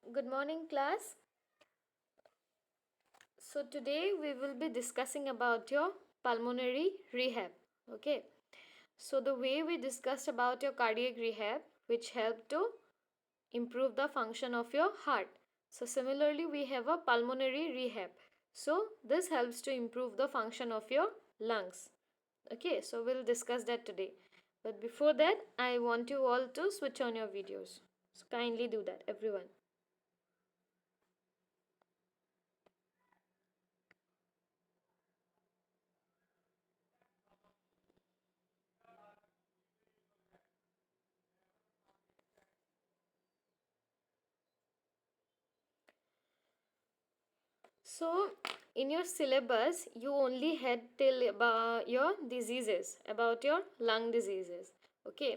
Good morning, class. So today we will be discussing about your pulmonary rehab. Okay. So the way we discussed about your cardiac rehab, which helped to improve the function of your heart. So similarly, we have a pulmonary rehab. So this helps to improve the function of your lungs. Okay. So we'll discuss that today. But before that, I want you all to switch on your videos. So kindly do that, everyone. So, in your syllabus, you only had till about your diseases, about your lung diseases. Okay,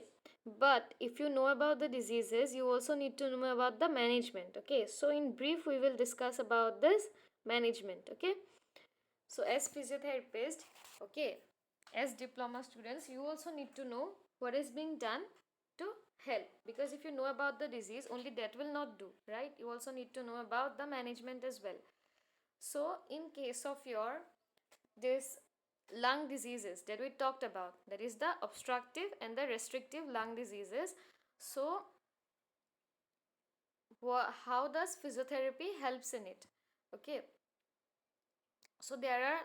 but if you know about the diseases, you also need to know about the management. Okay, so in brief, we will discuss about this management. Okay, so as physiotherapist, okay, as diploma students, you also need to know what is being done to help, because if you know about the disease, only that will not do, right? You also need to know about the management as well. So, in case of your this lung diseases that we talked about, that is the obstructive and the restrictive lung diseases. So, how does physiotherapy helps in it? Okay, so there are,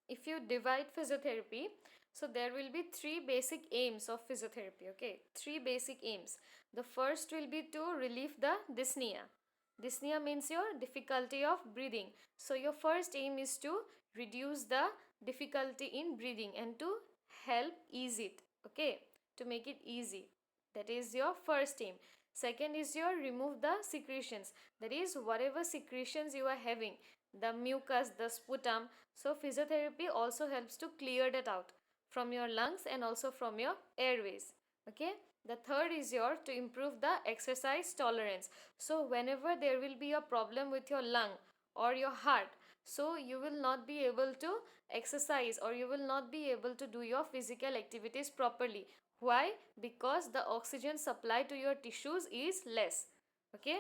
if you divide physiotherapy, so there will be three basic aims of physiotherapy. Okay, three basic aims. The first will be to relieve the dyspnea. Dyspnea means your difficulty of breathing. So your first aim is to reduce the difficulty in breathing and to help ease it. Okay, to make it easy. That is your first aim. Second is your remove the secretions. That is whatever secretions you are having, the mucus, the sputum. So physiotherapy also helps to clear that out from your lungs and also from your airways. Okay, the third is your to improve the exercise tolerance. So whenever there will be a problem with your lung or your heart, so you will not be able to exercise or you will not be able to do your physical activities properly. Why? Because the oxygen supply to your tissues is less. Okay,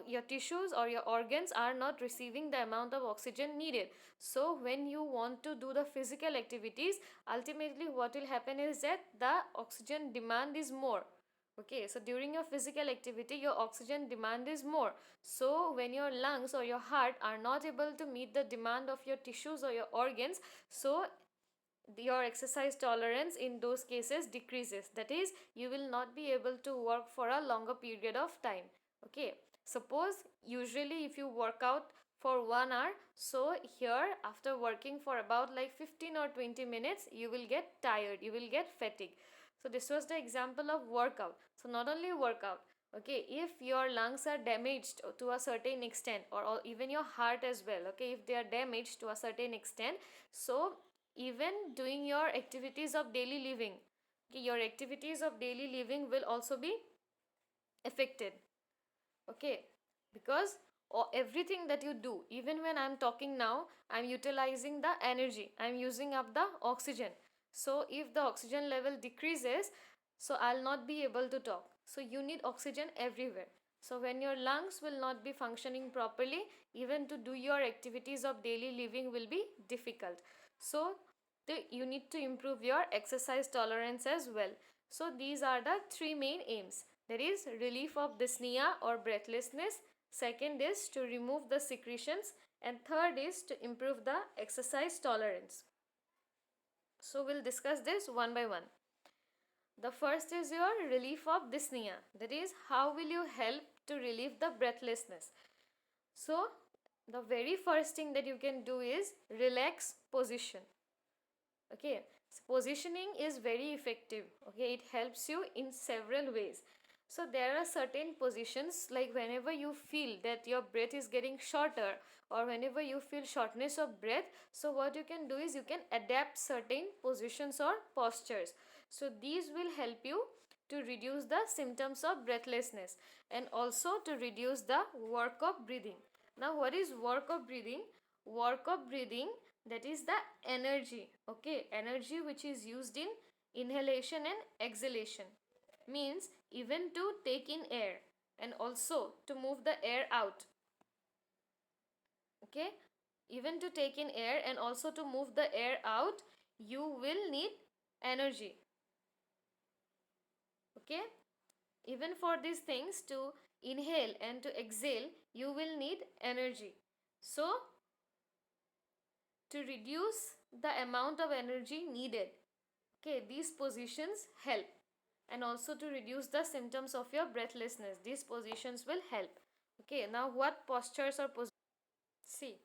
your tissues or your organs are not receiving the amount of oxygen needed. So when you want to do the physical activities, ultimately what will happen is that the oxygen demand is more. Okay, so during your physical activity, your oxygen demand is more. So when your lungs or your heart are not able to meet the demand of your tissues or your organs, so your exercise tolerance in those cases decreases. That is, you will not be able to work for a longer period of time. Okay, suppose usually if you work out for 1 hour, so here after working for about like 15 or 20 minutes, you will get tired, you will get fatigue. So this was the example of workout. So not only workout, okay, if your lungs are damaged to a certain extent, or even your heart as well, okay, if they are damaged to a certain extent, so even doing your activities of daily living, okay, your activities of daily living will also be affected. Okay, because everything that you do, even when I'm talking now, I'm utilizing the energy, I'm using up the oxygen. So if the oxygen level decreases, so I'll not be able to talk. So you need oxygen everywhere. So when your lungs will not be functioning properly, even to do your activities of daily living will be difficult. So you need to improve your exercise tolerance as well. So these are the three main aims. That is relief of dyspnea or breathlessness. Second is to remove the secretions. And third is to improve the exercise tolerance. So we'll discuss this one by one. The first is your relief of dyspnea. That is, how will you help to relieve the breathlessness? So the very first thing that you can do is relax position. Okay, so positioning is very effective. Okay, it helps you in several ways. So there are certain positions, like whenever you feel that your breath is getting shorter or whenever you feel shortness of breath, so what you can do is you can adapt certain positions or postures. So these will help you to reduce the symptoms of breathlessness and also to reduce the work of breathing. Now what is work of breathing? Work of breathing, that is the energy. Okay, energy which is used in inhalation and exhalation, means even to take in air and also to move the air out. Okay, even to take in air and also to move the air out, you will need energy. Okay, even for these things, to inhale and to exhale, you will need energy. So to reduce the amount of energy needed, okay, these positions help. And also to reduce the symptoms of your breathlessness, these positions will help. Okay, now what postures or see,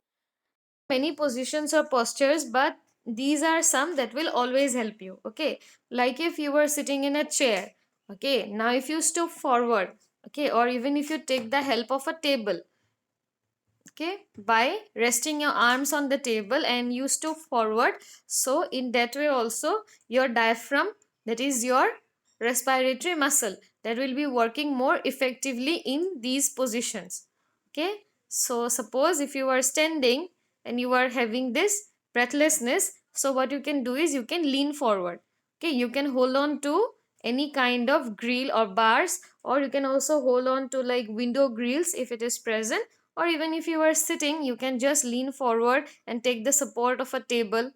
many positions or postures, but these are some that will always help you. Okay, like if you were sitting in a chair, okay, now if you step forward, okay, or even if you take the help of a table, okay, by resting your arms on the table and you step forward, so in that way also your diaphragm, that is your respiratory muscle, that will be working more effectively in these positions. Okay, so suppose if you are standing and you are having this breathlessness, so what you can do is you can lean forward. Okay, you can hold on to any kind of grill or bars, or you can also hold on to like window grills if it is present, or even if you are sitting, you can just lean forward and take the support of a table.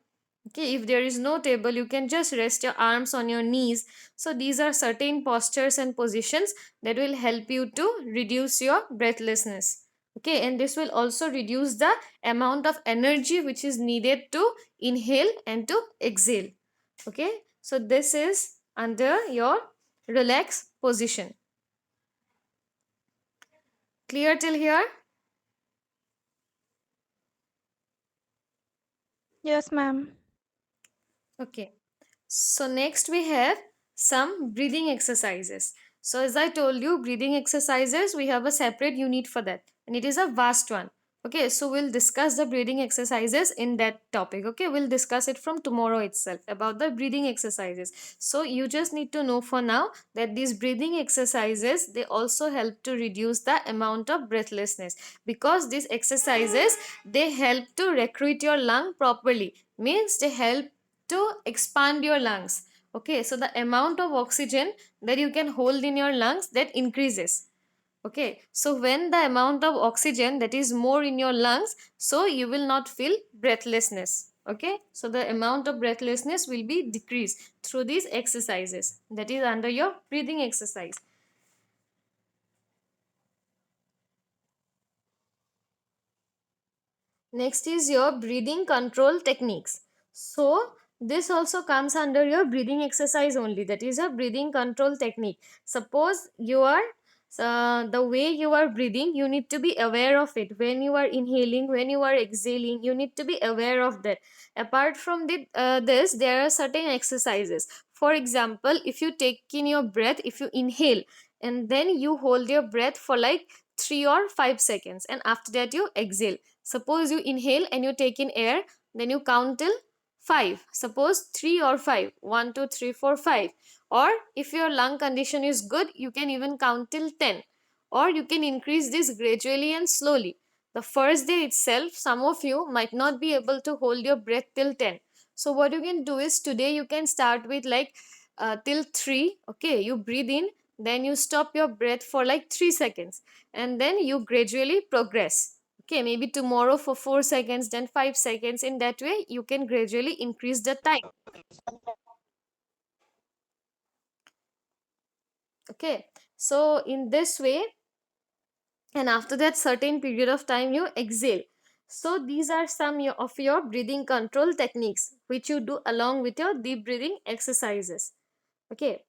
Okay, if there is no table, you can just rest your arms on your knees. So these are certain postures and positions that will help you to reduce your breathlessness. Okay, and this will also reduce the amount of energy which is needed to inhale and to exhale. Okay, so this is under your relax position. Clear till here? Yes, ma'am. Okay, so next we have some breathing exercises. So as I told you, breathing exercises, we have a separate unit for that, and it is a vast one. Okay, so we'll discuss the breathing exercises in that topic. Okay, we'll discuss it from tomorrow itself about the breathing exercises. So you just need to know for now that these breathing exercises, they also help to reduce the amount of breathlessness, because these exercises, they help to recruit your lung properly, means they help to expand your lungs. Okay, so the amount of oxygen that you can hold in your lungs, that increases. Okay, so when the amount of oxygen that is more in your lungs, so you will not feel breathlessness. Okay, so the amount of breathlessness will be decreased through these exercises, that is under your breathing exercise. Next is your breathing control techniques. So this also comes under your breathing exercise only, that is a breathing control technique. Suppose you are the way you are breathing, you need to be aware of it. When you are inhaling, when you are exhaling, you need to be aware of that. Apart from this, there are certain exercises. For example, if you take in your breath, if you inhale and then you hold your breath for like 3 or 5 seconds, and after that you exhale. Suppose you inhale and you take in air, then you count till 5. Suppose 3 or 5. 1, 2, 3, 4, 5. Or if your lung condition is good, you can even count till 10. Or you can increase this gradually and slowly. The first day itself, some of you might not be able to hold your breath till 10. So what you can do is today you can start with like till 3. Okay, you breathe in, then you stop your breath for like 3 seconds, and then you gradually progress. Okay, maybe tomorrow for 4 seconds, then 5 seconds. In that way you can gradually increase the time. Okay, so in this way, and after that certain period of time you exhale. So these are some of your breathing control techniques which you do along with your deep breathing exercises. Okay,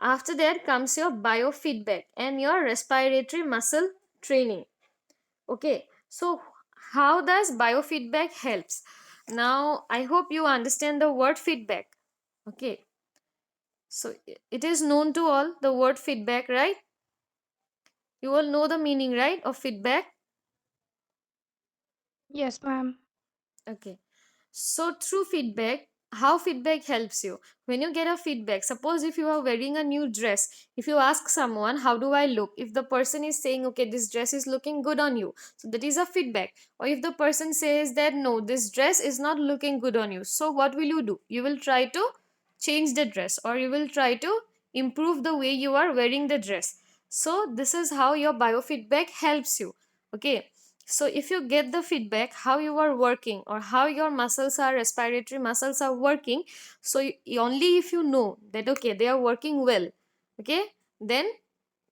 after that comes your biofeedback and your respiratory muscle training. Okay, so how does biofeedback helps? Now I hope you understand the word feedback. Okay, so it is known to all, the word feedback, right? You all know the meaning, right, of feedback? Yes, ma'am. Okay, so through feedback, how feedback helps you? When you get a feedback, suppose if you are wearing a new dress, if you ask someone, how do I look? If the person is saying, okay, this dress is looking good on you, so that is a feedback. Or if the person says that no, this dress is not looking good on you, so what will you do? You will try to change the dress, or you will try to improve the way you are wearing the dress. So this is how your biofeedback helps you. Okay, so if you get the feedback how you are working or how your muscles are, respiratory muscles are working, so only if you know that okay they are working well, okay, then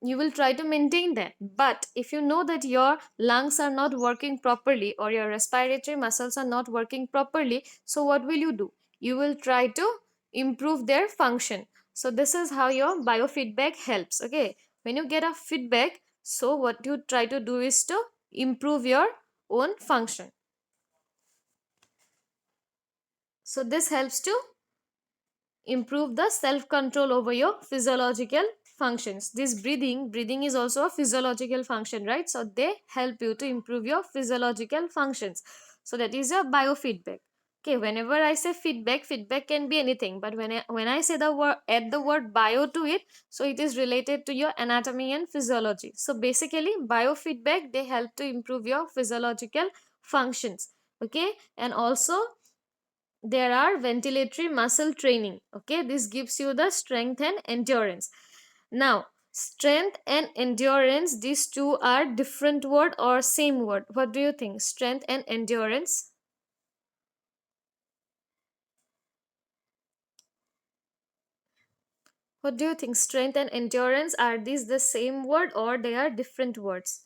you will try to maintain that. But if you know that your lungs are not working properly or your respiratory muscles are not working properly, so what will you do? You will try to improve their function. So this is how your biofeedback helps. Okay, when you get a feedback, so what you try to do is to improve your own function. So this helps to improve the self control over your physiological functions. This breathing is also a physiological function, right? So they help you to improve your physiological functions. So that is your biofeedback. Okay, whenever I say feedback, feedback can be anything, but when I say the word, add the word bio to it, so it is related to your anatomy and physiology. So basically biofeedback, they help to improve your physiological functions. Okay, and also there are ventilatory muscle training. Okay, this gives you the strength and endurance. Now strength and endurance, these two are different word or same word? What do you think? Strength and endurance, what do you think? Strength and endurance, are these the same word or they are different words?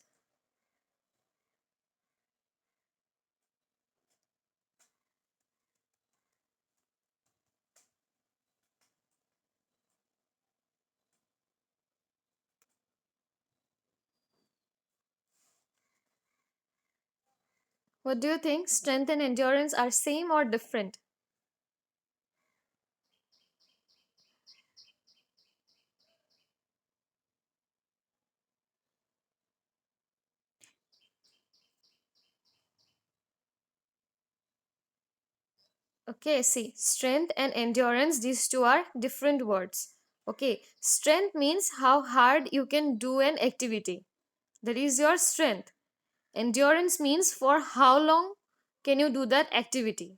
What do you think? Strength and endurance are same or different? Okay, see, strength and endurance, these two are different words. Okay, strength means how hard you can do an activity. That is your strength. Endurance means for how long can you do that activity.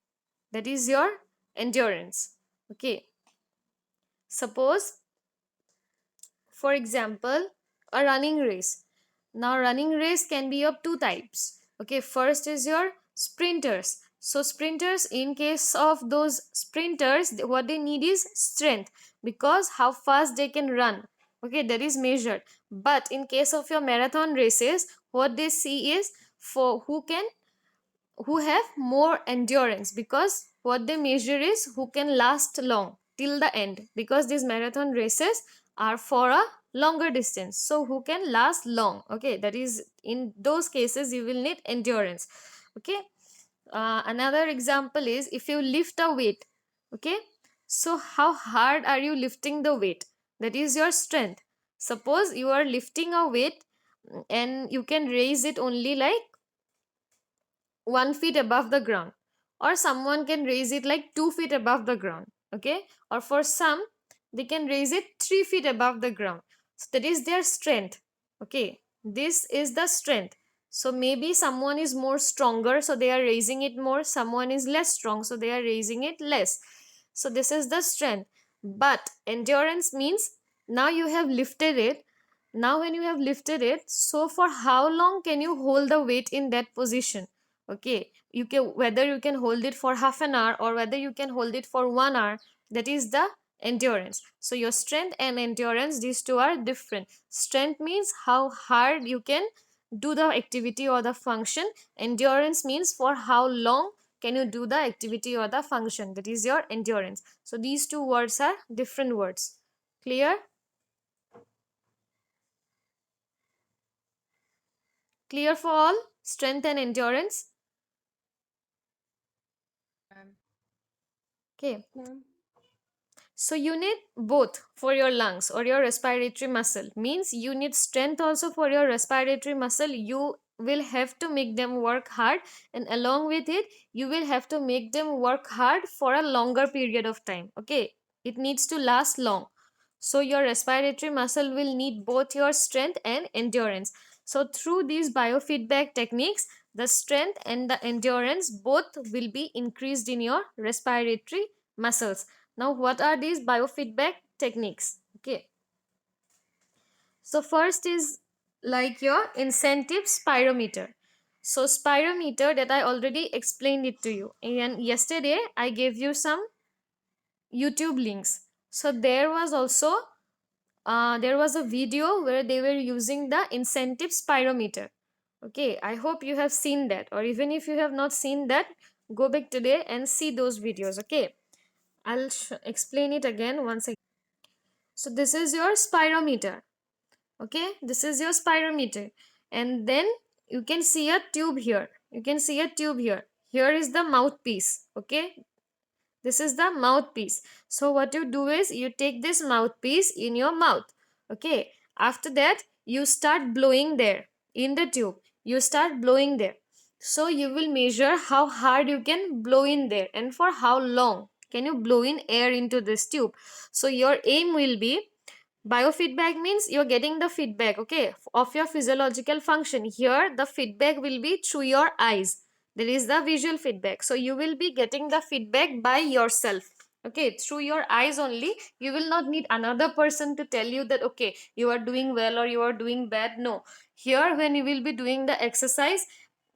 That is your endurance. Okay, suppose, for example, a running race. Now running race can be of two types. Okay, first is your sprinters. So sprinters, in case of those sprinters, what they need is strength, because how fast they can run, okay, that is measured. But in case of your marathon races, what they see is for who have more endurance, because what they measure is who can last long till the end, because these marathon races are for a longer distance, so who can last long. Okay, that is, in those cases you will need endurance. Okay, another example is if you lift a weight. Okay, so how hard are you lifting the weight? That is your strength. Suppose you are lifting a weight, and you can raise it only like 1 feet above the ground, or someone can raise it like 2 feet above the ground. Okay, or for some, they can raise it 3 feet above the ground. So that is their strength. Okay, this is the strength. So maybe someone is more stronger, so they are raising it more, someone is less strong, so they are raising it less. So this is the strength. But endurance means now you have lifted it. Now when you have lifted it, so for how long can you hold the weight in that position? Okay, you can, whether you can hold it for half an hour or whether you can hold it for 1 hour, that is the endurance. So your strength and endurance, these two are different. Strength means how hard you can do the activity or the function. Endurance means for how long can you do the activity or the function, that is your endurance. So these two words are different words. Clear? Clear for all? Strength and endurance. Ma'am. Okay, Ma'am. so you need both for your lungs or your respiratory muscle. Means you need strength also for your respiratory muscle. You will have to make them work hard, and along with it, you will have to make them work hard for a longer period of time. Okay, it needs to last long. So your respiratory muscle will need both your strength and endurance. So through these biofeedback techniques, the strength and the endurance both will be increased in your respiratory muscles. Now what are these biofeedback techniques? Okay, So first is like your incentive spirometer. So spirometer, that I already explained it to you, and yesterday I gave you some YouTube links. So there was a video where they were using the incentive spirometer. Okay, I hope you have seen that, or even if you have not seen that, go back today and see those videos. Okay, I'll explain it again once again. So this is your spirometer. Okay, this is your spirometer, and then you can see a tube here. You can see a tube here. Here is the mouthpiece. Okay, this is the mouthpiece. So what you do is you take this mouthpiece in your mouth. Okay, after that you start blowing there in the tube. You start blowing there. So you will measure how hard you can blow in there and for how long can you blow in air into this tube. So your aim will be, biofeedback means you're getting the feedback, okay, of your physiological function. Here the feedback will be through your eyes. There is the visual feedback, so you will be getting the feedback by yourself. Okay, through your eyes only. You will not need another person to tell you that okay, you are doing well or you are doing bad. No, here when you will be doing the exercise,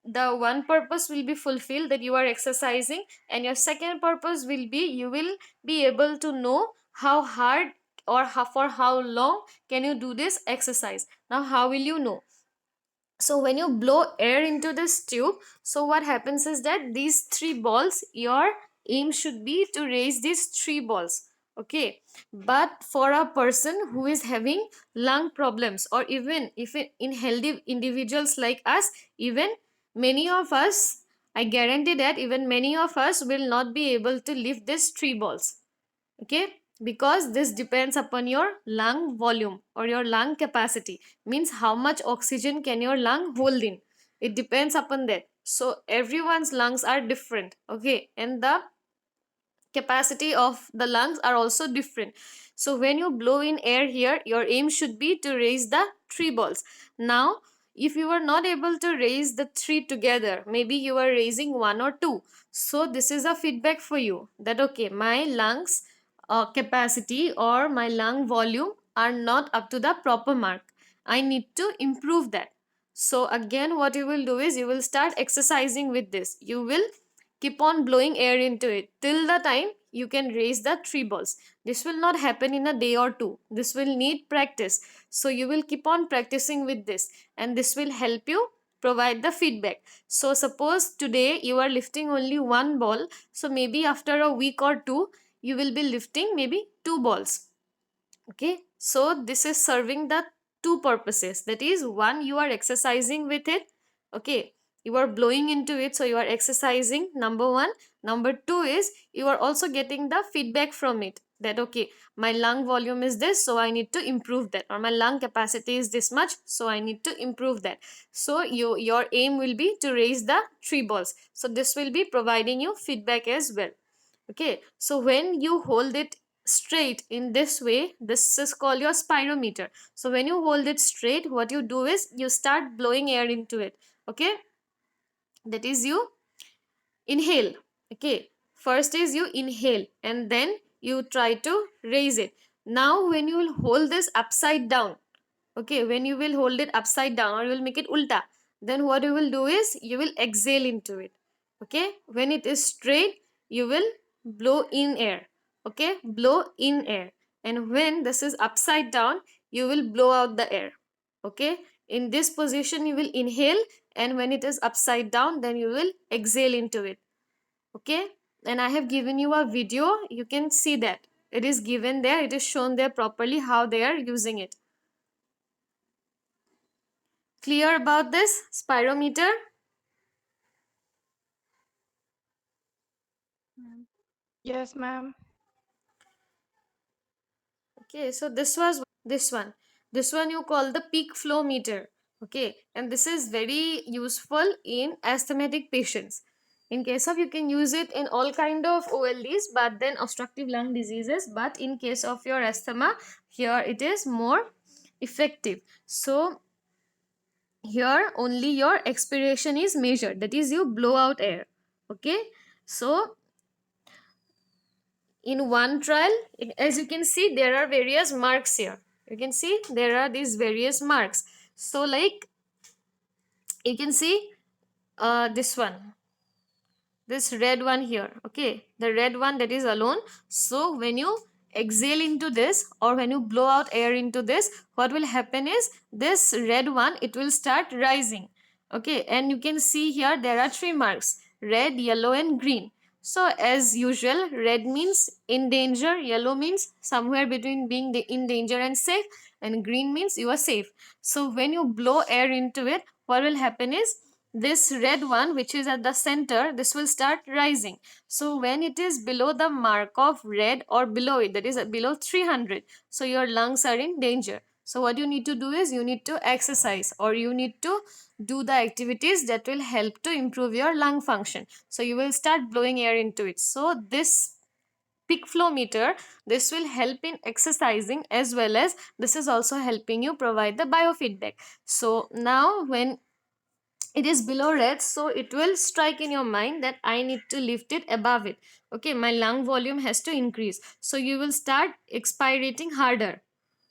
the one purpose will be fulfilled, that you are exercising, and your second purpose will be you will be able to know how hard or for how long can you do this exercise. Now how will you know? So when you blow air into this tube, so what happens is that these three balls, your aim should be to raise these three balls. Okay, but for a person who is having lung problems, or even if in healthy individuals like us, even many of us, I guarantee that even many of us will not be able to lift these three balls. Okay, because this depends upon your lung volume or your lung capacity, means how much oxygen can your lung hold in. It depends upon that. So everyone's lungs are different. Okay, and the capacity of the lungs are also different. So when you blow in air here, your aim should be to raise the three balls. Now if you are not able to raise the three together, maybe you are raising one or two, so this is a feedback for you that okay, my lungs capacity or my lung volume are not up to the proper mark. I need to improve that. So again what you will do is you will start exercising with this. You will keep on blowing air into it till the time you can raise the three balls. This will not happen in a day or two. This will need practice. So you will keep on practicing with this, and this will help you provide the feedback. So suppose today you are lifting only one ball, so maybe after a week or two you will be lifting maybe two balls. Okay, so this is serving the two purposes. That is, one, you are exercising with it. Okay, you are blowing into it, so you are exercising, number one. Number two is you are also getting the feedback from it, that okay, my lung volume is this, so I need to improve that, or my lung capacity is this much, so I need to improve that. So your aim will be to raise the three balls. So this will be providing you feedback as well. Okay, so when you hold it straight in this way, this is called your spirometer. So when you hold it straight, what you do is you start blowing air into it. Okay, that is you inhale. Okay, first is you inhale and then you try to raise it. Now when you will hold this upside down, okay, when you will hold it upside down or you will make it ulta, then what you will do is you will exhale into it. Okay, when it is straight, you will blow in air. Okay, blow in air. And when this is upside down, you will blow out the air. Okay, in this position you will inhale, and when it is upside down, then you will exhale into it. Okay, and I have given you a video, you can see that it is given there, it is shown there properly how they are using it. Clear about this spirometer? Yes, ma'am. Okay, so this was this one you call the peak flow meter. Okay, and this is very useful in asthmatic patients. In case of, you can use it in all kind of OLDs, but then obstructive lung diseases, but in case of your asthma, here it is more effective. So here only your expiration is measured, that is you blow out air. Okay, so in one trial, as you can see, there are various marks here. You can see there are these various marks. So like you can see this one, this red one here, okay, the red one that is alone. So when you exhale into this or when you blow out air into this, what will happen is this red one, it will start rising, okay. And you can see here there are three marks: red, yellow and green. So as usual, red means in danger, yellow means somewhere between being in danger and safe, and green means you are safe. So when you blow air into it, what will happen is this red one, which is at the center, this will start rising. So when it is below the mark of red or below it, that is below 300, so your lungs are in danger. So what you need to do is you need to exercise, or you need to do the activities that will help to improve your lung function. So you will start blowing air into it. So this peak flow meter, this will help in exercising, as well as this is also helping you provide the biofeedback. So now when it is below red, so it will strike in your mind that I need to lift it above it, okay, my lung volume has to increase. So you will start expirating harder,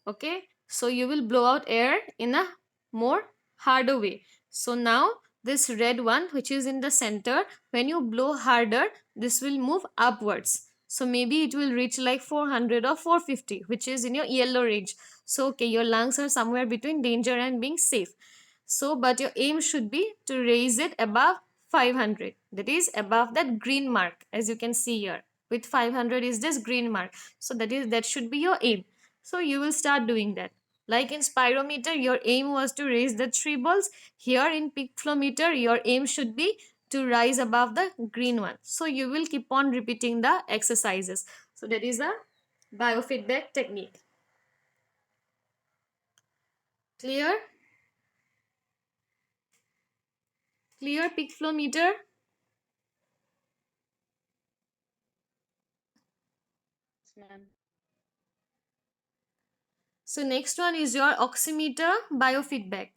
okay. So you will blow out air in a more harder way. So now this red one, which is in the center, when you blow harder, this will move upwards. So maybe it will reach like 400 or 450, which is in your yellow range. So okay, your lungs are somewhere between danger and being safe. So but your aim should be to raise it above 500, that is above that green mark, as you can see here with 500 is this green mark. So that should be your aim. So you will start doing that. Like in spirometer, your aim was to raise the 3 balls. Here in peak flow meter, your aim should be to rise above the green one. So you will keep on repeating the exercises. So that is a biofeedback technique. Clear? Clear peak flow meter? So next one is your oximeter biofeedback.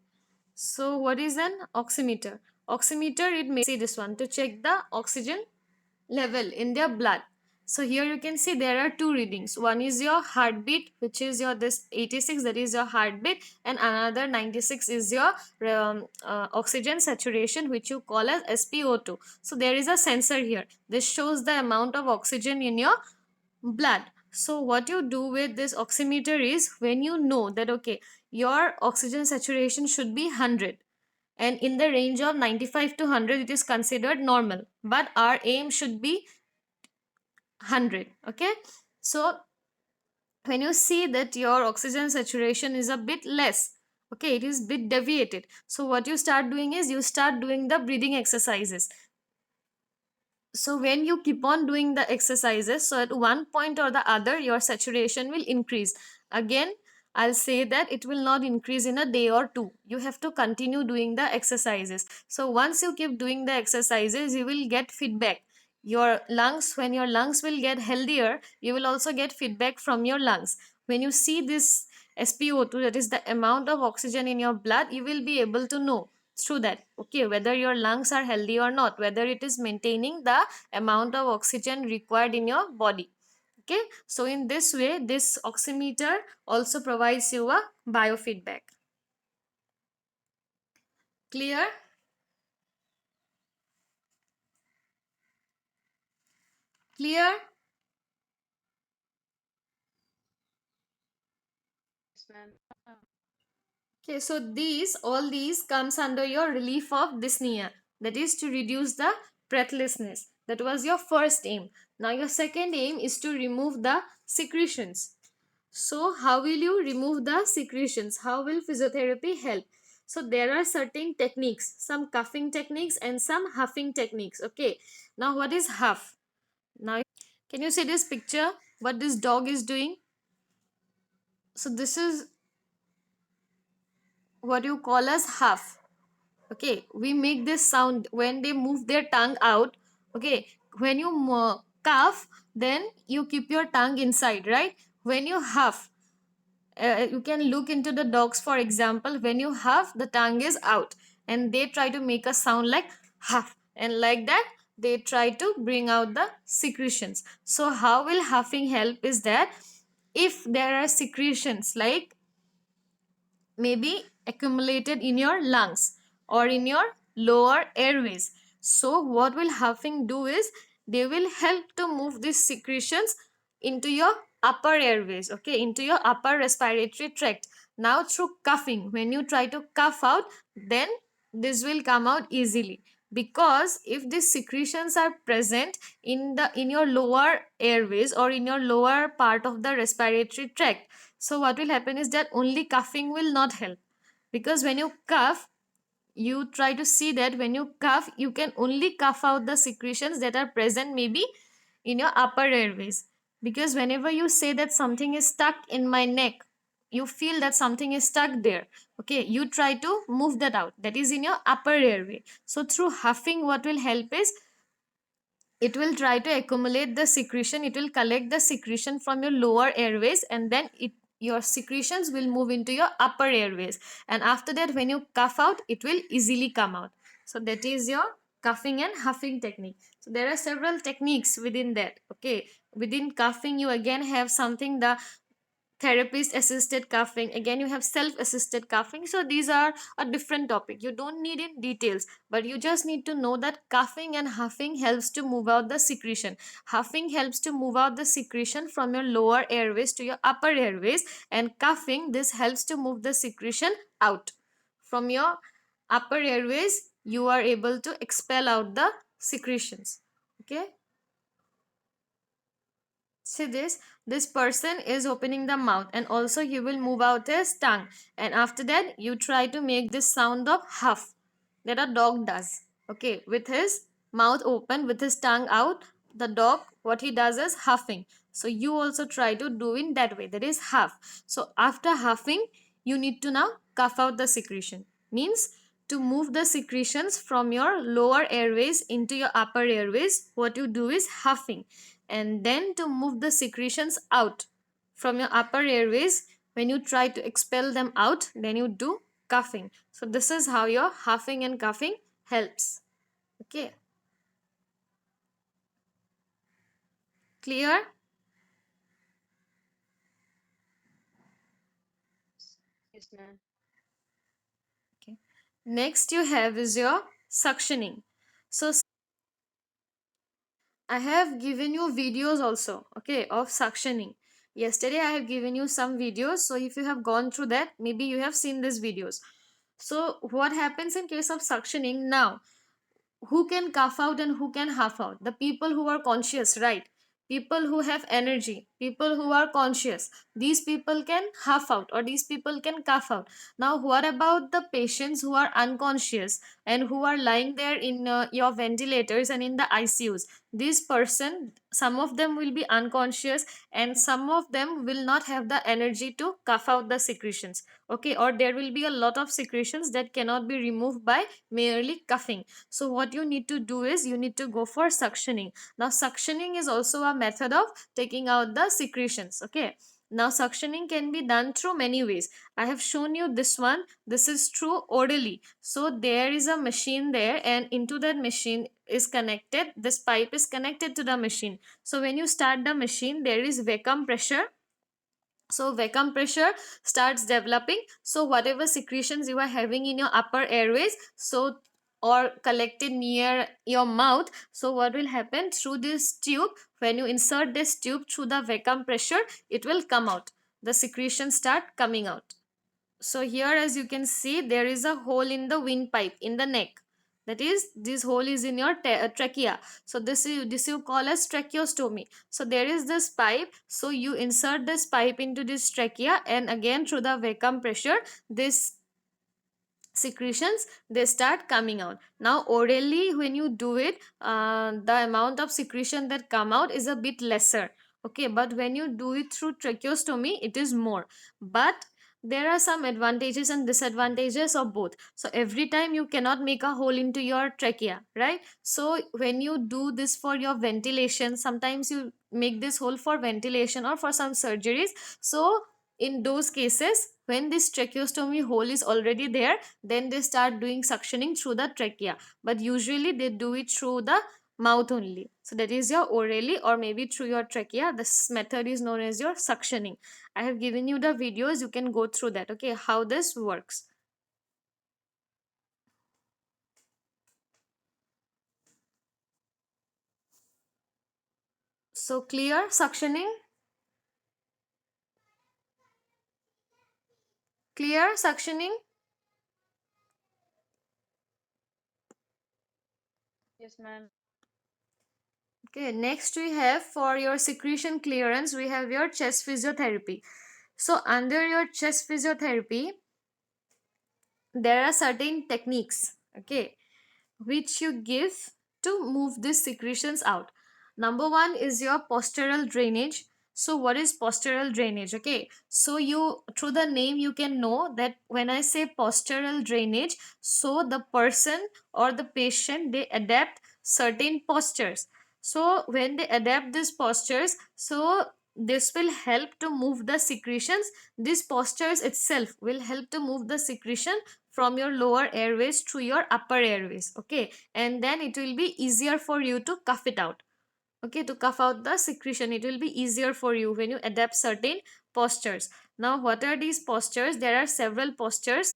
So what is an oximeter? Oximeter, it may see this one to check the oxygen level in their blood. So here you can see there are two readings. One is your heartbeat, which is your this 86, that is your heartbeat, and another 96 is your oxygen saturation, which you call as SpO2. So there is a sensor here. This shows the amount of oxygen in your blood. So what you do with this oximeter is, when you know that okay, your oxygen saturation should be 100, and in the range of 95 to 100 it is considered normal, but our aim should be 100, okay. So when you see that your oxygen saturation is a bit less, okay, it is bit deviated, so what you start doing is you start doing the breathing exercises. So when you keep on doing the exercises, so at one point or the other your saturation will increase. Again, I'll say that it will not increase in a day or two. You have to continue doing the exercises. So once you keep doing the exercises, you will get feedback. Your lungs, when your lungs will get healthier, you will also get feedback from your lungs. When you see this SpO2, that is the amount of oxygen in your blood, you will be able to know through that, okay, whether your lungs are healthy or not, whether it is maintaining the amount of oxygen required in your body, okay. So in this way, this oximeter also provides you a biofeedback. Clear? Clear? Okay, so all these comes under your relief of dyspnea, that is to reduce the breathlessness. That was your first aim. Now your second aim is to remove the secretions. So how will you remove the secretions? How will physiotherapy help? So there are certain techniques, some coughing techniques and some huffing techniques, okay. Now what is huff? Now can you see this picture, what this dog is doing? So this is what you call as huff, okay. We make this sound when they move their tongue out, okay. When you cough, then you keep your tongue inside, right? When you huff, you can look into the dogs, for example. When you huff, the tongue is out, and they try to make a sound like huff, and like that they try to bring out the secretions. So how will huffing help is that, if there are secretions like maybe accumulated in your lungs or in your lower airways. So what will huffing do is they will help to move these secretions into your upper airways, okay, into your upper respiratory tract. Now through coughing, when you try to cough out, then this will come out easily, because if these secretions are present in your lower airways or in your lower part of the respiratory tract, so what will happen is that only coughing will not help, because when you cough, you try to see that when you cough, you can only cough out the secretions that are present maybe in your upper airways. Because whenever you say that something is stuck in my neck, you feel that something is stuck there, okay, you try to move that out, that is in your upper airway. So through huffing, what will help is it will try to accumulate the secretion, it will collect the secretion from your lower airways, and then your secretions will move into your upper airways, and after that when you cough out, it will easily come out. So that is your coughing and huffing technique. So there are several techniques within that, okay. Within coughing, you again have something, the therapist assisted coughing, again you have self assisted coughing. So these are a different topic, you don't need in details, but you just need to know that coughing and huffing helps to move out the secretion. Huffing helps to move out the secretion from your lower airways to your upper airways, and coughing, this helps to move the secretion out from your upper airways. You are able to expel out the secretions, okay. See this person is opening the mouth, and also he will move out his tongue, and after that you try to make this sound of huff that a dog does, okay, with his mouth open, with his tongue out. The dog, what he does is huffing, so you also try to do in that way, that is huff. So after huffing, you need to now cough out the secretion, means to move the secretions from your lower airways into your upper airways, what you do is huffing. And then to move the secretions out from your upper airways, when you try to expel them out, then you do coughing. So this is how your huffing and coughing helps, okay. Clear? Yes, ma'am. Okay. Next you have is your suctioning. So I have given you videos also, okay, of suctioning. Yesterday I have given you some videos, so if you have gone through that, maybe you have seen these videos. So what happens in case of suctioning now? Who can cough out and who can huff out? The people who are conscious, right? People who have energy, people who are conscious, these people can huff out or these people can cough out. Now what about the patients who are unconscious and who are lying there in your ventilators and in the ICUs? This person, some of them will be unconscious, and some of them will not have the energy to cough out the secretions, okay, or there will be a lot of secretions that cannot be removed by merely coughing. So what you need to do is you need to go for suctioning. Now suctioning is also a method of taking out the secretions, okay. Now suctioning can be done through many ways. I have shown you this one, this is through orally. So there is a machine there, and into that machine is connected, this pipe is connected to the machine. So when you start the machine, there is vacuum pressure. So vacuum pressure starts developing, so whatever secretions you are having in your upper airways, so or collected near your mouth, so what will happen through this tube, when you insert this tube through the vacuum pressure, it will come out, the secretions start coming out. So here as you can see, there is a hole in the windpipe in the neck, that is this hole is in your trachea. So this you call as tracheostomy. So there is this pipe, so you insert this pipe into this trachea, and again through the vacuum pressure, this secretions they start coming out. Now orally when you do it, the amount of secretion that come out is a bit lesser, okay, but when you do it through tracheostomy, it is more. But there are some advantages and disadvantages of both. So every time you cannot make a hole into your trachea, right? So when you do this for your ventilation, sometimes you make this hole for ventilation or for some surgeries. So in those cases, when this tracheostomy hole is already there, then they start doing suctioning through the trachea, but usually they do it through the mouth only. So that is your orally or maybe through your trachea. This method is known as your suctioning. I have given you the videos, you can go through that, okay, how this works. So clear suctioning? Clear suctioning? Yes, ma'am. Okay, next we have for your secretion clearance, we have your chest physiotherapy. So under your chest physiotherapy, there are certain techniques, okay, which you give to move these secretions out. Number one is your postural drainage. So what is postural drainage? Okay, so you, through the name you can know that when I say postural drainage, so the person or the patient, they adapt certain postures. So when they adapt these postures, so this will help to move the secretions. This postures itself will help to move the secretion from your lower airways to your upper airways, okay, and then it will be easier for you to cough it out, okay, to cough out the secretion. It will be easier for you when you adapt certain postures. Now what are these postures? There are several postures.